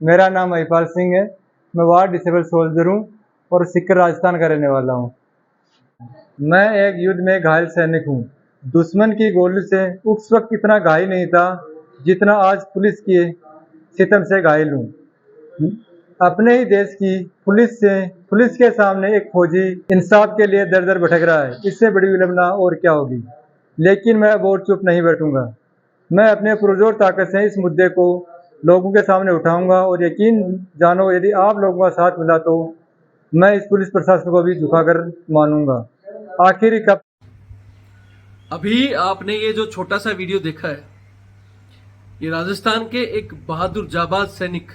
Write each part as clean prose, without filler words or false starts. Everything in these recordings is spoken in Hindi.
मेरा नाम महिपाल सिंह है। मैं वार्ड डिसेबल सोल्जर हूँ और सीकर राजस्थान का रहने वाला हूँ। मैं एक युद्ध में घायल सैनिक हूँ। दुश्मन की गोली से उस वक्त इतना घायल नहीं था जितना आज पुलिस के सितम से घायल हूँ। अपने ही देश की पुलिस के सामने एक फौजी इंसाफ के लिए दर दर भटक रहा है। इससे बड़ी विडंबना और क्या होगी। लेकिन मैं अब और चुप नहीं बैठूंगा। मैं अपने पुरजोर ताकत से इस मुद्दे को लोगों के सामने उठाऊंगा और यकीन जानो, यदि आप लोगों का साथ मिला तो मैं इस पुलिस प्रशासन को भी झुकाकर मानूंगा। आखिर कब अभी आपने ये जो छोटा सा वीडियो देखा है, ये राजस्थान के एक बहादुर जाबाज सैनिक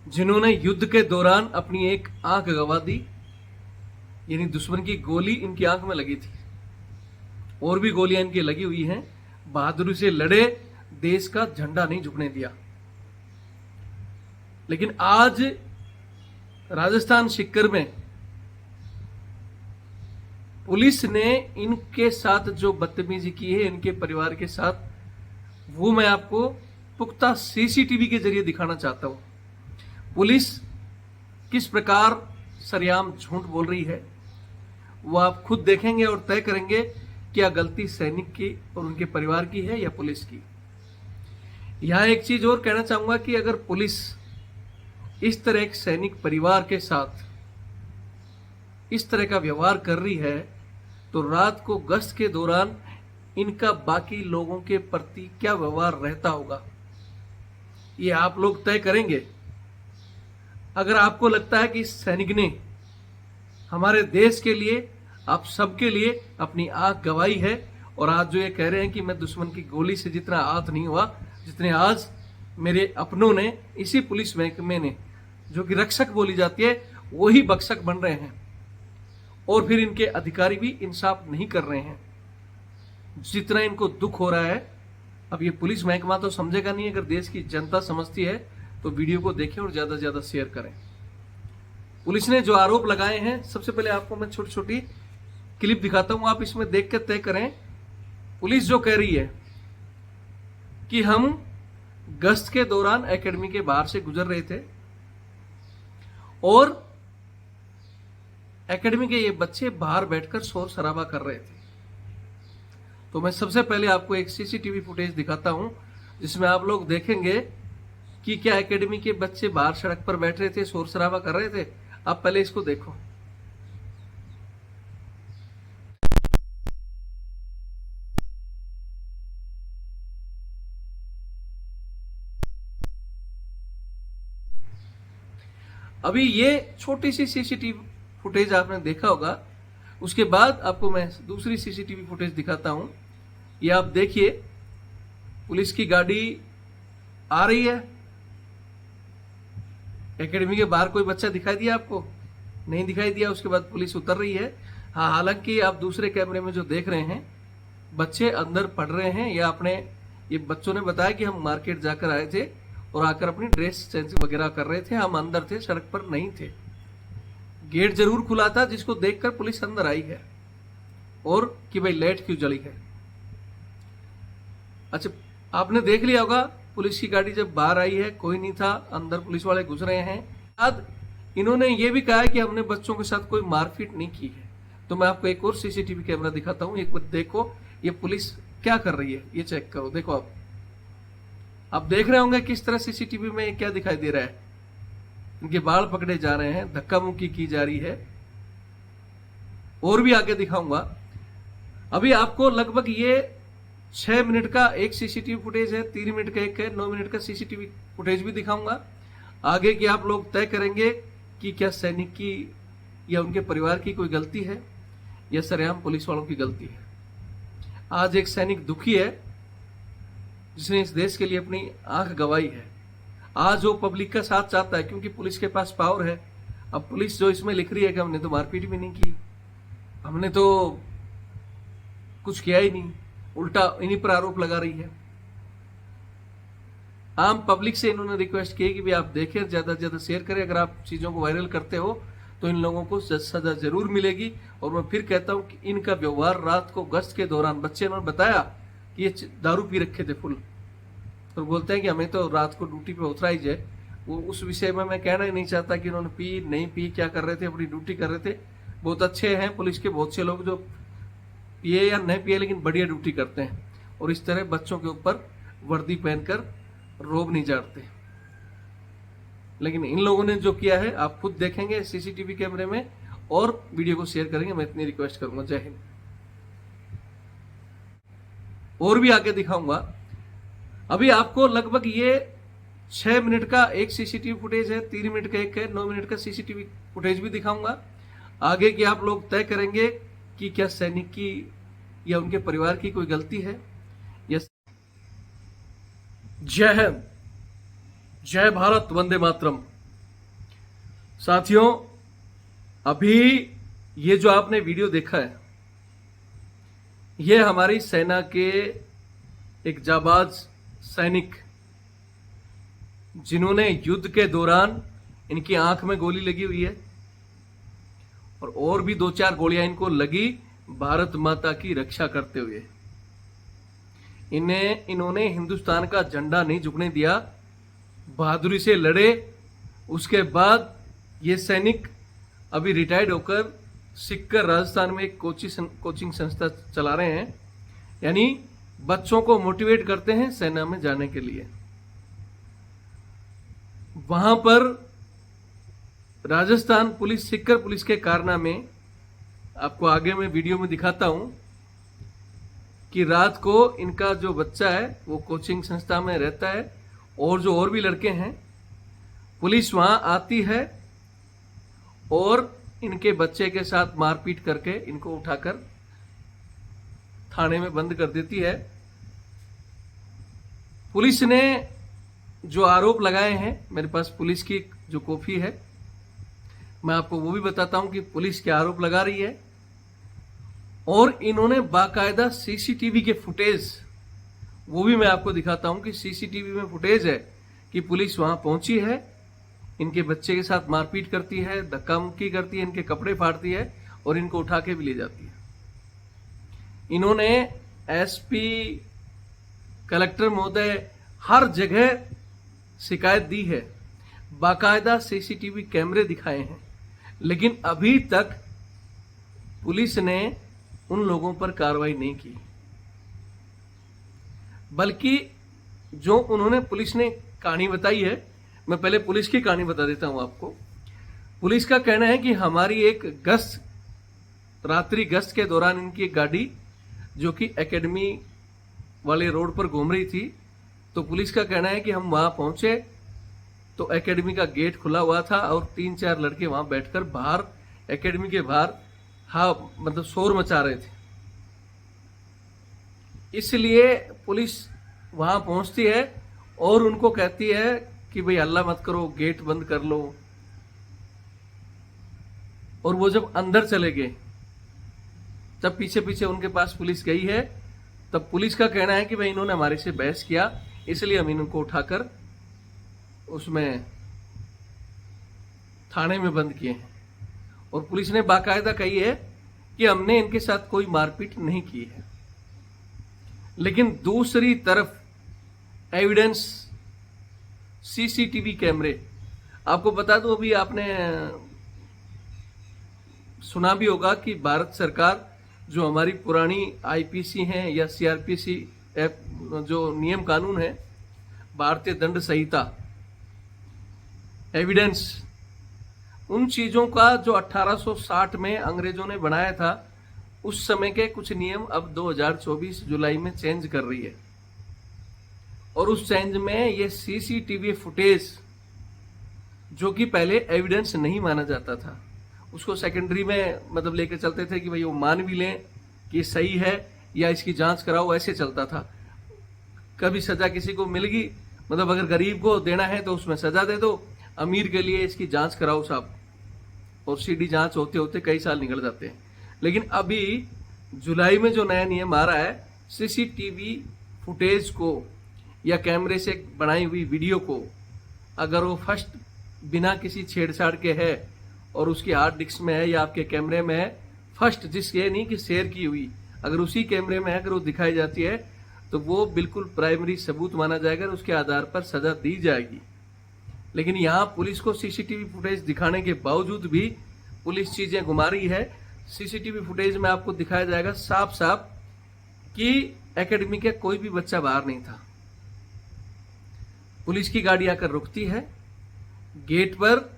जिन्होंने युद्ध के दौरान अपनी एक आंख गंवा दी, यानी दुश्मन की गोली इनकी आंख में लगी थी और भी गोलियां इनकी लगी हुई हैं। बहादुरी से लड़े, देश का झंडा नहीं झुकने दिया। लेकिन आज राजस्थान सीकर में पुलिस ने इनके साथ जो बदतमीजी की है इनके परिवार के साथ, वो मैं आपको पुख्ता सीसीटीवी के जरिए दिखाना चाहता हूं। पुलिस किस प्रकार सरेआम झूठ बोल रही है वो आप खुद देखेंगे और तय करेंगे क्या गलती सैनिक की और उनके परिवार की है या पुलिस की। यहां एक चीज और कहना चाहूंगा कि अगर पुलिस इस तरह एक सैनिक परिवार के साथ इस तरह का व्यवहार कर रही है तो रात को गश्त के दौरान इनका बाकी लोगों के प्रति क्या व्यवहार रहता होगा, ये आप लोग तय करेंगे। अगर आपको लगता है कि इस सैनिक ने हमारे देश के लिए, आप सबके लिए अपनी आंख गंवाई है और आज जो ये कह रहे हैं कि मैं दुश्मन की गोली से जितना आहत नहीं हुआ जितने आज मेरे अपनों ने, इसी पुलिस महकमे ने, जो कि रक्षक बोली जाती है, वही बख्शक बन रहे हैं और फिर इनके अधिकारी भी इंसाफ नहीं कर रहे हैं। जितना इनको दुख हो रहा है, अब ये पुलिस महकमा तो समझेगा नहीं। अगर देश की जनता समझती है तो वीडियो को देखें और ज्यादा से ज्यादा शेयर करें। पुलिस ने जो आरोप लगाए हैं, सबसे पहले आपको मैं छोटी छोटी क्लिप दिखाता हूं, आप इसमें देख कर तय करें। पुलिस जो कह रही है कि हम गश्त के दौरान एकेडमी के बाहर से गुजर रहे थे और एकेडमी के ये बच्चे बाहर बैठकर शोर शराबा कर रहे थे। तो मैं सबसे पहले आपको एक सीसीटीवी फुटेज दिखाता हूं जिसमें आप लोग देखेंगे कि क्या एकेडमी के बच्चे बाहर सड़क पर बैठ रहे थे, शोर शराबा कर रहे थे। आप पहले इसको देखो। अभी ये छोटी सी सीसीटीवी फुटेज आपने देखा होगा। उसके बाद आपको मैं दूसरी सीसीटीवी फुटेज दिखाता हूं। ये आप देखिए, पुलिस की गाड़ी आ रही है। एकेडमी के बाहर कोई बच्चा दिखाई दिया आपको? नहीं दिखाई दिया। उसके बाद पुलिस उतर रही है। हाँ, हालांकि आप दूसरे कैमरे में जो देख रहे हैं, बच्चे अंदर पढ़ रहे हैं या अपने, ये बच्चों ने बताया कि हम मार्केट जाकर आए थे और आकर अपनी ड्रेस चेंज वगैरह कर रहे थे, हम अंदर थे, सड़क पर नहीं थे। गेट जरूर खुला था जिसको देखकर पुलिस अंदर आई है और कि भाई लाइट क्यों जली है। अच्छा, आपने देख लिया होगा पुलिस की गाड़ी जब बाहर आई है, कोई नहीं था, अंदर पुलिस वाले घुस रहे हैं। बाद इन्होंने ये भी कहा है कि हमने बच्चों के साथ कोई मारपीट नहीं की है। तो मैं आपको एक और सीसीटीवी कैमरा दिखाता हूं, एक बार देखो ये पुलिस क्या कर रही है, ये चेक करो। देखो आप देख रहे होंगे किस तरह सीसीटीवी में क्या दिखाई दे रहा है। इनके बाल पकड़े जा रहे हैं, धक्का मुक्की की जा रही है और भी आगे दिखाऊंगा। अभी आपको लगभग ये 6 मिनट का एक सीसीटीवी फुटेज है, 3 मिनट का एक है, 9 मिनट का सीसीटीवी फुटेज भी दिखाऊंगा। आगे की आप लोग तय करेंगे कि क्या सैनिक की या उनके परिवार की कोई गलती है या सरेआम पुलिस वालों की गलती है। आज एक सैनिक दुखी है जिसने इस देश के लिए अपनी आंख गंवाई है। आज वो पब्लिक का साथ चाहता है क्योंकि पुलिस के पास पावर है। अब पुलिस जो इसमें लिख रही है कि हमने तो मारपीट भी नहीं की, हमने तो कुछ किया ही नहीं, उल्टा इन्हीं पर आरोप लगा रही है। आम पब्लिक से इन्होंने रिक्वेस्ट की कि भी आप देखें, ज्यादा से ज्यादा शेयर करें। अगर आप चीजों को वायरल करते हो तो इन लोगों को सजा जरूर मिलेगी। और मैं फिर कहता हूं कि इनका व्यवहार रात को गश्त के दौरान, बच्चे ने बताया कि ये दारू पी रखे थे फुल, और बोलते हैं कि हमें तो रात को ड्यूटी पे ऑथराइज है। वो उस विषय में मैं कहना ही नहीं चाहता कि उन्होंने पी नहीं पी, क्या कर रहे थे, अपनी ड्यूटी कर रहे थे। बहुत अच्छे हैं पुलिस के बहुत से लोग जो पिए या नहीं पिए लेकिन बढ़िया ड्यूटी करते हैं और इस तरह बच्चों के ऊपर वर्दी पहनकर रोब नहीं झाड़ते। लेकिन इन लोगों ने जो किया है आप खुद देखेंगे सीसीटीवी कैमरे में और वीडियो को शेयर करेंगे। मैं इतनी रिक्वेस्ट करूंगा। जय हिंद। और भी आगे दिखाऊंगा। अभी आपको लगभग ये 6 मिनट का एक सीसीटीवी फुटेज है, 3 मिनट का एक है, 9 मिनट का सीसीटीवी फुटेज भी दिखाऊंगा। आगे की आप लोग तय करेंगे कि क्या सैनिक की या उनके परिवार की कोई गलती है या। जय हिंद, जय भारत, वंदे मातरम। साथियों, अभी ये जो आपने वीडियो देखा है ये हमारी सेना के एक जाबाज सैनिक जिन्होंने युद्ध के दौरान इनकी आंख में गोली लगी हुई है और भी 2-4 गोलियां इनको लगी भारत माता की रक्षा करते हुए। इन्होंने हिंदुस्तान का झंडा नहीं झुकने दिया, बहादुरी से लड़े। उसके बाद ये सैनिक अभी रिटायर्ड होकर सिक्कर राजस्थान में एक कोचिंग संस्था चला रहे हैं, यानी बच्चों को मोटिवेट करते हैं सेना में जाने के लिए। वहां पर राजस्थान पुलिस, सिक्कर पुलिस के कारनामे आपको आगे मैं वीडियो में दिखाता हूं कि रात को इनका जो बच्चा है वो कोचिंग संस्था में रहता है और भी लड़के हैं, पुलिस वहां आती है और इनके बच्चे के साथ मारपीट करके इनको उठाकर थाने में बंद कर देती है। पुलिस ने जो आरोप लगाए हैं, मेरे पास पुलिस की जो कॉपी है, मैं आपको वो भी बताता हूं कि पुलिस क्या आरोप लगा रही है। और इन्होंने बाकायदा सीसीटीवी के फुटेज, वो भी मैं आपको दिखाता हूं कि सीसीटीवी में फुटेज है कि पुलिस वहां पहुंची है, इनके बच्चे के साथ मारपीट करती है, धक्का मुक्की करती है, इनके कपड़े फाड़ती है और इनको उठा के भी ले जाती है। इन्होंने एसपी, कलेक्टर महोदय, हर जगह शिकायत दी है, बाकायदा सीसीटीवी कैमरे दिखाए हैं, लेकिन अभी तक पुलिस ने उन लोगों पर कार्रवाई नहीं की। बल्कि जो उन्होंने, पुलिस ने कहानी बताई है, मैं पहले पुलिस की कहानी बता देता हूं आपको। पुलिस का कहना है कि हमारी एक रात्रि गश्त के दौरान इनकी एक गाड़ी जो कि एकेडमी वाले रोड पर घूम रही थी, तो पुलिस का कहना है कि हम वहां पहुंचे तो एकेडमी का गेट खुला हुआ था और 3-4 लड़के वहां बैठकर बाहर, एकेडमी के बाहर, मतलब शोर मचा रहे थे। इसलिए पुलिस वहां पहुंचती है और उनको कहती है कि भाई हल्ला मत करो, गेट बंद कर लो। और वो जब अंदर चले गए, जब पीछे पीछे उनके पास पुलिस गई है, तब पुलिस का कहना है कि भाई इन्होंने हमारे से बहस किया, इसलिए हम इनको उठाकर उसमें थाने में बंद किए हैं। और पुलिस ने बाकायदा कही है कि हमने इनके साथ कोई मारपीट नहीं की है। लेकिन दूसरी तरफ एविडेंस, सीसीटीवी कैमरे, आपको बता दूं, अभी आपने सुना भी होगा कि भारत सरकार जो हमारी पुरानी आईपीसी हैं या सीआरपीसी जो नियम कानून है, भारतीय दंड संहिता, एविडेंस, उन चीजों का जो 1860 में अंग्रेजों ने बनाया था, उस समय के कुछ नियम अब 2024 जुलाई में चेंज कर रही है। और उस चेंज में ये सीसीटीवी फुटेज, जो कि पहले एविडेंस नहीं माना जाता था, उसको सेकेंडरी में मतलब लेके चलते थे कि भाई वो मान भी लें कि सही है या इसकी जांच कराओ, ऐसे चलता था। कभी सजा किसी को मिल गई, मतलब अगर गरीब को देना है तो उसमें सजा दे दो, अमीर के लिए इसकी जांच कराओ साहब, और सीडी जांच होते होते कई साल निकल जाते हैं। लेकिन अभी जुलाई में जो नया नियम आ रहा है, सीसीटीवी फुटेज को या कैमरे से बनाई हुई वीडियो को अगर वो फर्स्ट बिना किसी छेड़छाड़ के है और उसकी हार्ड डिस्क में है या आपके कैमरे में है, फर्स्ट, जिस ये नहीं कि शेयर की हुई, अगर उसी कैमरे में है, अगर वो दिखाई जाती है, तो वो बिल्कुल प्राइमरी सबूत माना जाएगा और उसके आधार पर सजा दी जाएगी। लेकिन यहाँ पुलिस को सीसीटीवी फुटेज दिखाने के बावजूद भी पुलिस चीजें घुमा रही है। सीसीटीवी फुटेज में आपको दिखाया जाएगा साफ साफ कि एकेडमी के कोई भी बच्चा बाहर नहीं था। पुलिस की गाड़ी आकर रुकती है, गेट पर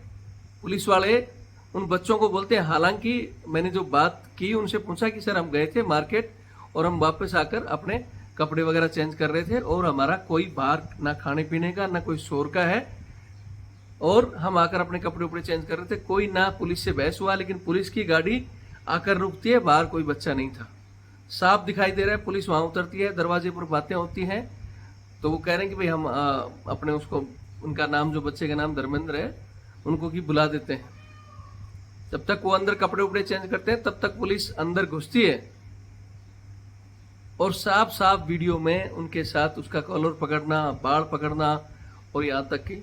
पुलिस वाले उन बच्चों को बोलते हैं, हालांकि मैंने जो बात की उनसे पूछा कि सर हम गए थे मार्केट और हम वापस आकर अपने कपड़े वगैरह चेंज कर रहे थे और हमारा कोई बाहर ना खाने पीने का ना कोई शोर का है और हम आकर अपने कपड़े उपड़े चेंज कर रहे थे। कोई ना पुलिस से बहस हुआ, लेकिन पुलिस की गाड़ी आकर रुकती है, बाहर कोई बच्चा नहीं था। साफ दिखाई दे रहा है। पुलिस वहां उतरती है, दरवाजे पर बातें होती हैं, तो वो कह रहे हैं कि भाई हम अपने उसको, उनका नाम, जो बच्चे का नाम धर्मेंद्र है, उनको की बुला देते हैं। जब तक वो अंदर कपड़े उपड़े चेंज करते हैं तब तक पुलिस अंदर घुसती है और साफ साफ वीडियो में उनके साथ उसका कॉलर पकड़ना, बाड़ पकड़ना और यहां तक कि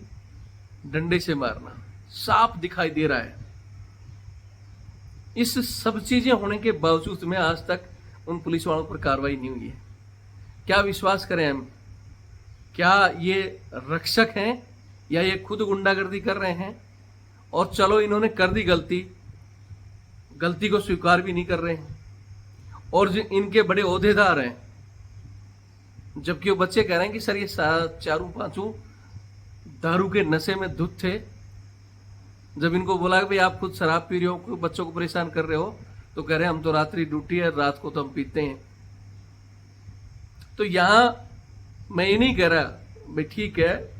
डंडे से मारना साफ दिखाई दे रहा है। इस सब चीजें होने के बावजूद में आज तक उन पुलिस वालों पर कार्रवाई नहीं हुई है। क्या विश्वास करें हम? क्या ये रक्षक हैं या ये खुद गुंडागर्दी कर रहे हैं? और चलो इन्होंने कर दी गलती को स्वीकार भी नहीं कर रहे हैं और जो इनके बड़े ओहदेदार हैं, जबकि वो बच्चे कह रहे हैं कि सर ये चारों पांचों दारू के नशे में धुत थे। जब इनको बोला कि भाई आप खुद शराब पी रहे हो, बच्चों को परेशान कर रहे हो, तो कह रहे हैं हम तो रात्रि ड्यूटी है, रात को तो हम पीते हैं। तो यहां मैं ये नहीं कह रहा भाई ठीक है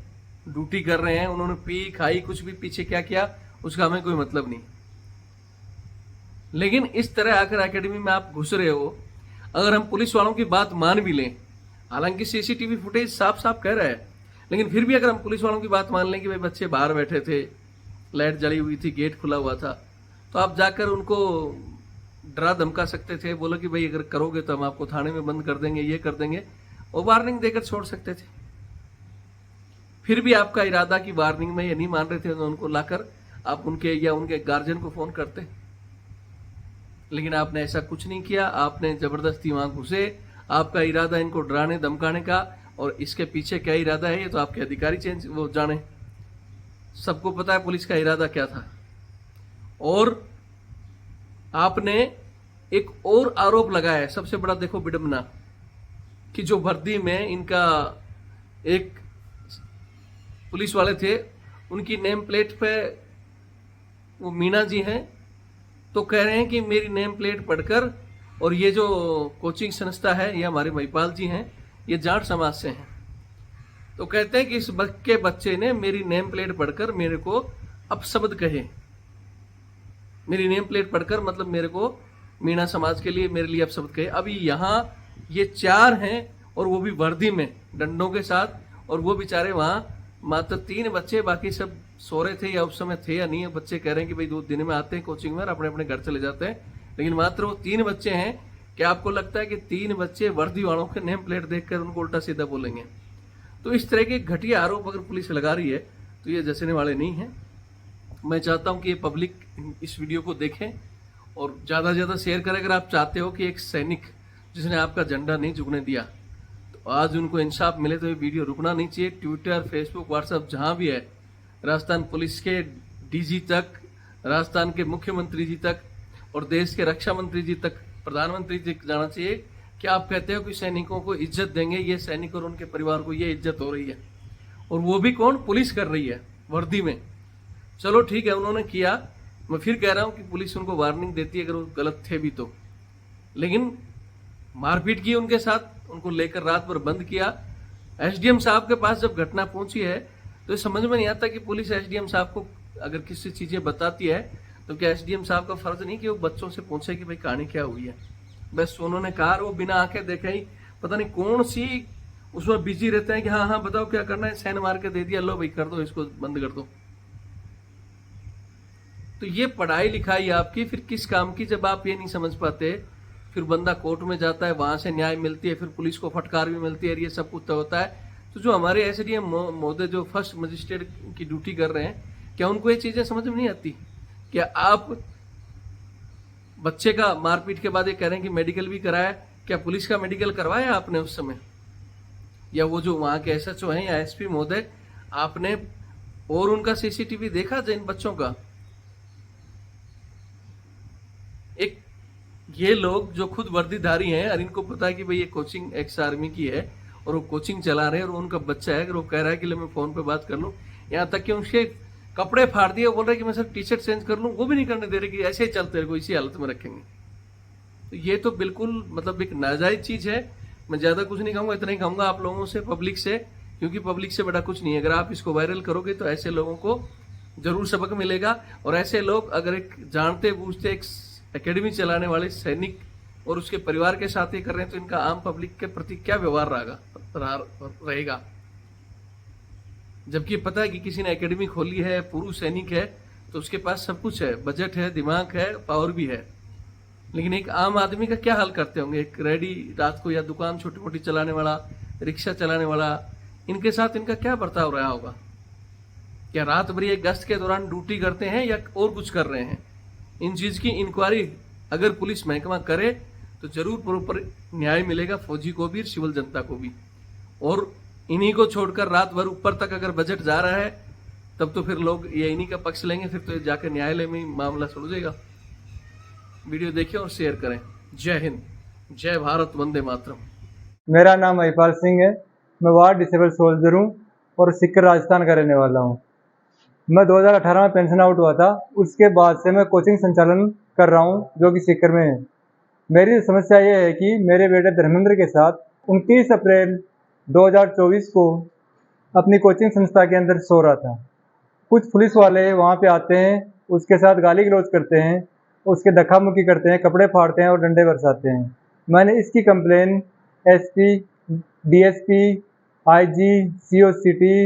ड्यूटी कर रहे हैं, उन्होंने पी खाई कुछ भी, पीछे क्या किया उसका हमें कोई मतलब नहीं, लेकिन इस तरह आकर एकेडमी में आप घुस रहे हो। अगर हम पुलिस वालों की बात मान भी लें, हालांकि सीसीटीवी फुटेज साफ साफ कह रहा है, लेकिन फिर भी अगर हम पुलिस वालों की बात मान लें कि भाई बच्चे बाहर बैठे थे, लाइट जली हुई थी, गेट खुला हुआ था, तो आप जाकर उनको डरा धमका सकते थे, बोलो कि भाई अगर करोगे तो हम आपको थाने में बंद कर देंगे, ये कर देंगे, और वार्निंग देकर छोड़ सकते थे। फिर भी आपका इरादा की वार्निंग में ये नहीं मान रहे थे तो उनको लाकर आप उनके या उनके गार्जियन को फोन करते, लेकिन आपने ऐसा कुछ नहीं किया। आपने जबरदस्ती वहां घुसे, आपका इरादा इनको डराने धमकाने का, और इसके पीछे क्या इरादा है ये तो आपके अधिकारी चेंज वो जाने, सबको पता है पुलिस का इरादा क्या था। और आपने एक और आरोप लगाया है, सबसे बड़ा देखो विडंबना, कि जो वर्दी में इनका एक पुलिस वाले थे, उनकी नेम प्लेट पे वो मीना जी हैं, तो कह रहे हैं कि मेरी नेम प्लेट पढ़कर, और ये जो कोचिंग संस्था है ये हमारे महिपाल जी हैं, ये जाट समाज से हैं, तो कहते हैं कि इस के बच्चे ने मेरी नेम प्लेट पढ़कर मेरे को अपशब्द कहे। मेरी नेम प्लेट पढ़कर मतलब मेरे को मीणा समाज के लिए, मेरे लिए अपशब्द कहे। अभी यहाँ ये 4 हैं और वो भी वर्दी में डंडों के साथ, और वो बेचारे वहां मात्र 3 बच्चे, बाकी सब सो रहे थे या उस समय थे या नहीं। बच्चे कह रहे हैं कि भाई 2 दिन में आते हैं कोचिंग में और अपने अपने घर चले जाते हैं, लेकिन मात्र वो 3 बच्चे हैं। क्या आपको लगता है कि 3 बच्चे वर्दी वालों के नेम प्लेट देखकर उनको उल्टा सीधा बोलेंगे? तो इस तरह के घटिया आरोप अगर पुलिस लगा रही है तो ये जचने वाले नहीं है। मैं चाहता हूं कि ये पब्लिक इस वीडियो को देखें और ज्यादा से ज्यादा शेयर करें। अगर आप चाहते हो कि एक सैनिक जिसने आपका झंडा नहीं झुकने दिया तो आज उनको इंसाफ मिले, तो ये वीडियो रुकना नहीं चाहिए। ट्विटर, फेसबुक, व्हाट्सएप जहां भी है, राजस्थान पुलिस के डीजी तक, राजस्थान के मुख्यमंत्री जी तक और देश के रक्षा मंत्री जी तक, प्रधानमंत्री जी तक जाना चाहिए कि आप कहते हो कि सैनिकों को इज्जत देंगे, ये सैनिक और उनके परिवार को ये इज्जत हो रही है, और वो भी कौन? पुलिस कर रही है वर्दी में। चलो ठीक है, उन्होंने किया, मैं फिर कह रहा हूं कि पुलिस उनको वार्निंग देती है अगर वो गलत थे भी तो, लेकिन मारपीट की उनके साथ, उनको लेकर रात भर बंद किया। एसडीएम साहब के पास जब घटना पहुंची है तो समझ में नहीं आता कि पुलिस एसडीएम साहब को अगर किसी चीजें बताती है तो क्या एसडीएम साहब का फर्ज नहीं कि वो बच्चों से पूछे कि भाई कहानी क्या हुई है? बस उन्होंने कहा, वो बिना आंखें देखे ही पता नहीं कौन सी उसमें बिजी रहते हैं कि हाँ हाँ बताओ क्या करना है, सैन मार के दे दिया, लो भाई कर दो, इसको बंद कर दो। तो ये पढ़ाई लिखाई आपकी फिर किस काम की, जब आप ये नहीं समझ पाते? फिर बंदा कोर्ट में जाता है, वहां से न्याय मिलती है, फिर पुलिस को फटकार भी मिलती है, ये सब कुछ तो होता है। तो जो हमारे एसडीएम महोदय जो फर्स्ट मजिस्ट्रेट की ड्यूटी कर रहे हैं, क्या उनको ये चीजें समझ में नहीं आती? क्या आप बच्चे का मारपीट के बाद ये कह रहे हैं कि मेडिकल भी कराया? क्या पुलिस का मेडिकल करवाया आपने उस समय? या वो जो वहां के एसएचओ हैं या एसपी महोदय, आपने और उनका सीसीटीवी देखा जो इन बच्चों का? एक ये लोग जो खुद वर्दीधारी हैं और इनको पता है कि भाई ये कोचिंग एक्स आर्मी की है और वो कोचिंग चला रहे हैं और उनका बच्चा है, अगर वो कह रहा है कि ले मैं फोन पे बात कर लूं, यहाँ तक कि उसके कपड़े फाड़ दिए, बोल रहे कि मैं सिर्फ टी शर्ट चेंज कर लूं, वो भी नहीं करने दे रहे कि ऐसे ही चलते रहे, इसी हालत में रखेंगे। तो ये तो बिल्कुल मतलब एक नाजायज चीज है। मैं ज्यादा कुछ नहीं कहूंगा, इतना ही कहूंगा आप लोगों से, पब्लिक से, क्योंकि पब्लिक से बड़ा कुछ नहीं है। अगर आप इसको वायरल करोगे तो ऐसे लोगों को जरूर सबक मिलेगा। और ऐसे लोग अगर एक जानते बूझते एक एकेडमी चलाने वाले सैनिक और उसके परिवार के साथ ये कर रहे हैं, तो इनका आम पब्लिक के प्रति क्या व्यवहार रहेगा? जबकि पता है कि किसी ने एकेडमी खोली है, पुरुष सैनिक है, तो उसके पास सब कुछ है, बजट है, दिमाग है, पावर भी है। लेकिन एक आम आदमी का क्या हाल करते होंगे? एक रेडी रात को या दुकान छोटी मोटी चलाने वाला, रिक्शा चलाने वाला, इनके साथ इनका क्या बर्ताव रहा होगा? क्या रात भर ये गश्त के दौरान ड्यूटी करते हैं या और कुछ कर रहे हैं? इन चीज की इंक्वायरी अगर पुलिस महकमा करे तो जरूर प्रॉपर न्याय मिलेगा, फौजी को भी, सिविल जनता को भी। और इन्हीं को छोड़कर रात भर ऊपर तक अगर बजट जा रहा है, तब तो फिर लोग ये इन्हीं का पक्ष लेंगे, फिर तो जाकर न्यायालय में मामला सुलझेगा। वीडियो देखें और शेयर करें। जय हिंद, जय भारत, वंदे मातरम। मेरा नाम महिपाल सिंह है। मैं वार्ड डिसेबल सोल्जर हूँ और सिक्कर राजस्थान का रहने वाला हूँ। मैं 2018 में पेंशन आउट हुआ था। उसके बाद से मैं कोचिंग संचालन कर रहा हूँ जो कि सिक्कर में है। मेरी समस्या ये है कि मेरे बेटे धर्मेंद्र के साथ 29 अप्रैल 2024 को अपनी कोचिंग संस्था के अंदर सो रहा था। कुछ पुलिस वाले वहाँ पे आते हैं, उसके साथ गाली गलौज करते हैं, उसके धक्का मुक्की करते हैं, कपड़े फाड़ते हैं और डंडे बरसाते हैं। मैंने इसकी complain SP, DSP, IG, CO-city,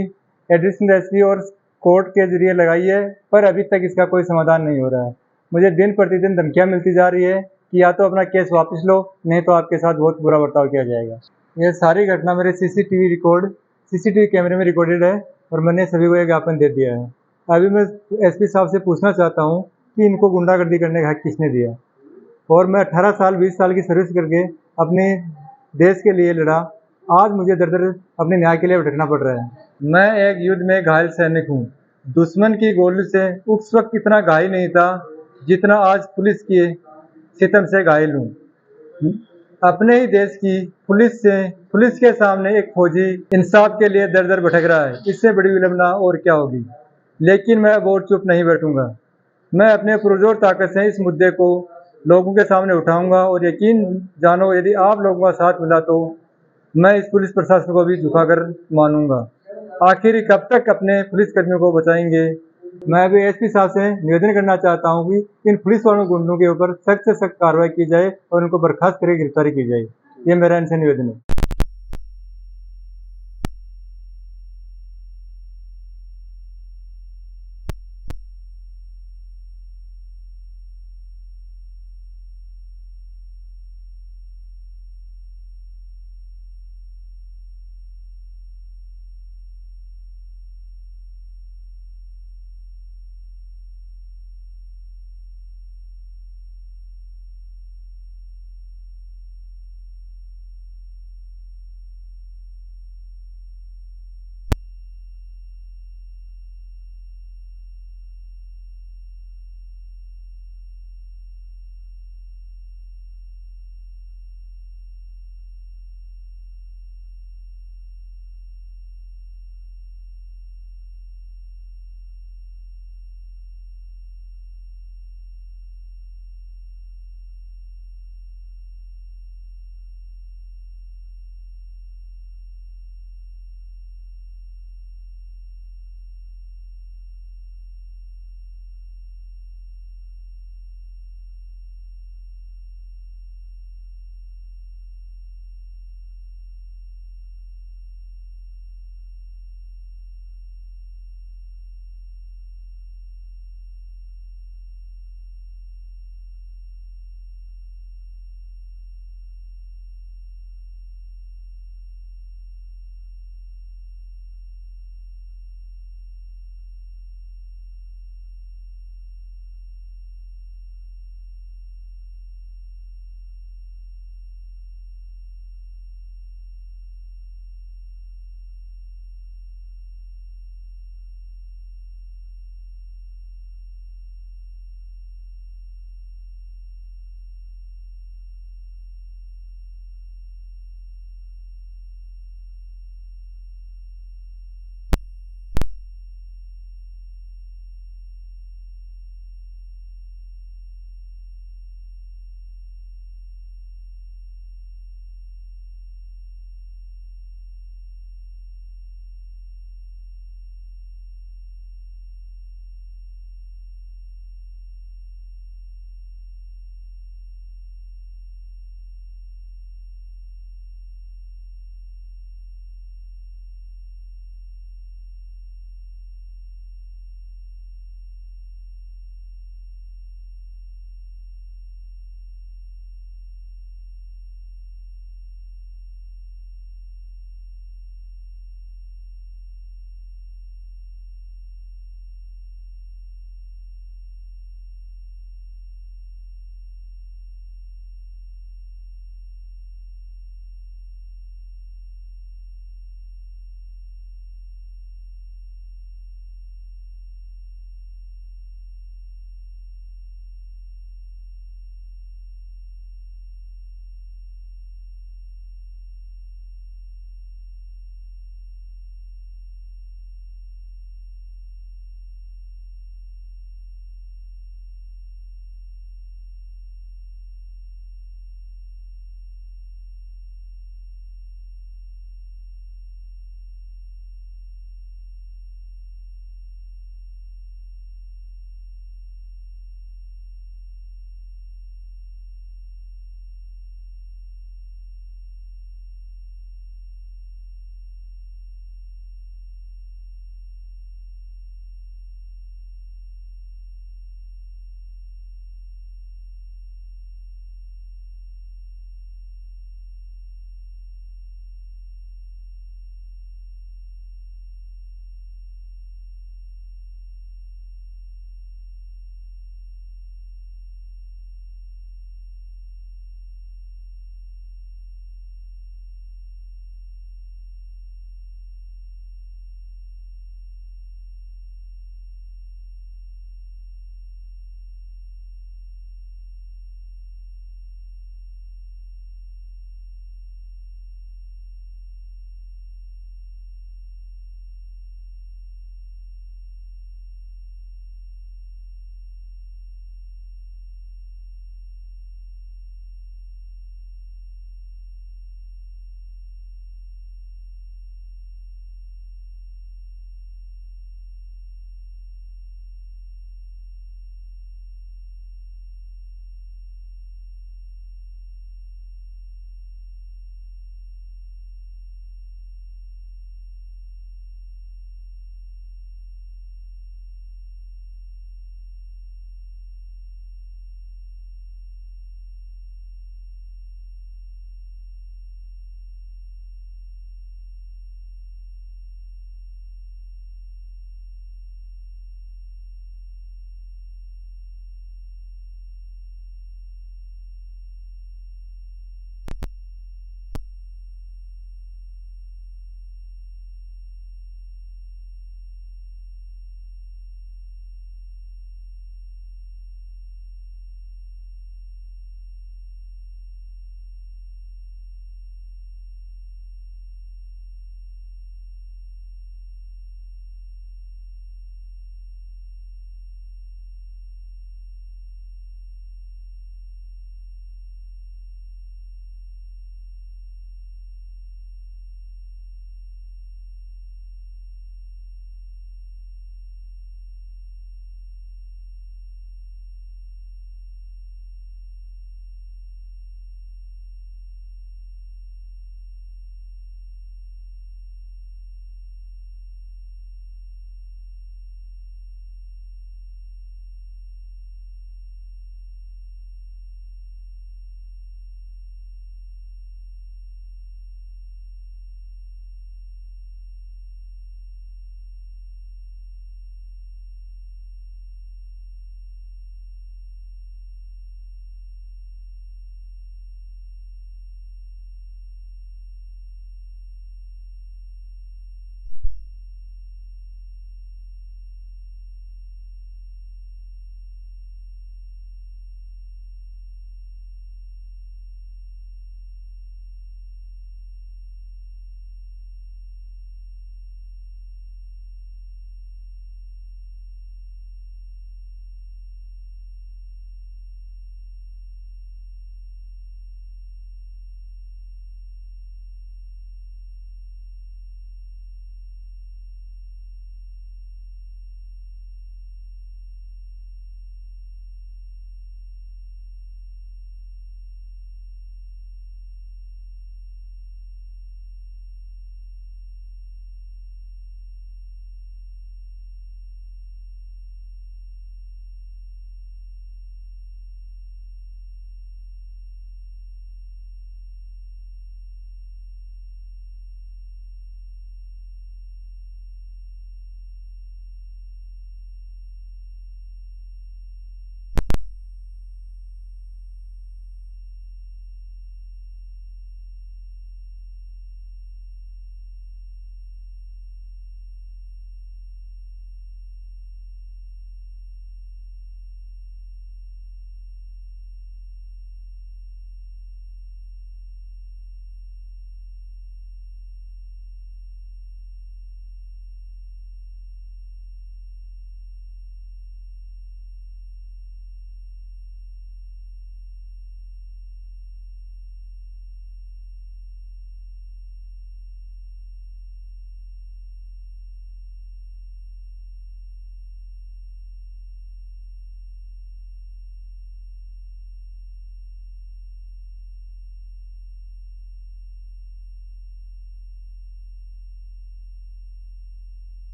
additional SP और कोर्ट के जरिए लगाई है, पर अभी तक इसका कोई समाधान नहीं हो रहा है। मुझे दिन प्रतिदिन धमकियाँ मिलती जा रही है कि या तो अपना केस वापस लो, नहीं तो आपके साथ बहुत बुरा बर्ताव किया जाएगा। यह सारी घटना मेरे सीसीटीवी कैमरे में रिकॉर्डेड है और मैंने सभी को यह ज्ञापन दे दिया है। अभी मैं एसपी साहब से पूछना चाहता हूँ कि इनको गुंडागर्दी करने का हक किसने दिया? और मैं 18 साल 20 साल की सर्विस करके अपने देश के लिए लड़ा, आज मुझे दर दर अपने न्याय के लिए भटकना पड़ रहा है। मैं एक युद्ध में घायल सैनिक हूँ। दुश्मन की गोली से उस वक्त इतना घायल नहीं था जितना आज पुलिस के सितम से घायल हूँ। अपने ही देश की पुलिस के सामने एक फौजी इंसाफ के लिए दर दर भटक रहा है। इससे बड़ी विडंबना और क्या होगी? लेकिन मैं अब और चुप नहीं बैठूंगा। मैं अपने पुरजोर ताकत से इस मुद्दे को लोगों के सामने उठाऊंगा और यकीन जानो, यदि आप लोगों का साथ मिला तो मैं इस पुलिस प्रशासन को भी झुकाकर मानूंगा। आखिर कब तक अपने पुलिस कर्मियों को बचाएंगे? मैं अभी एसपी साहब से निवेदन करना चाहता हूं कि इन पुलिस वालों गुंडों के ऊपर सख्त से सख्त कार्रवाई की जाए और उनको बर्खास्त करके गिरफ्तारी की जाए। ये मेरा इनसे निवेदन है।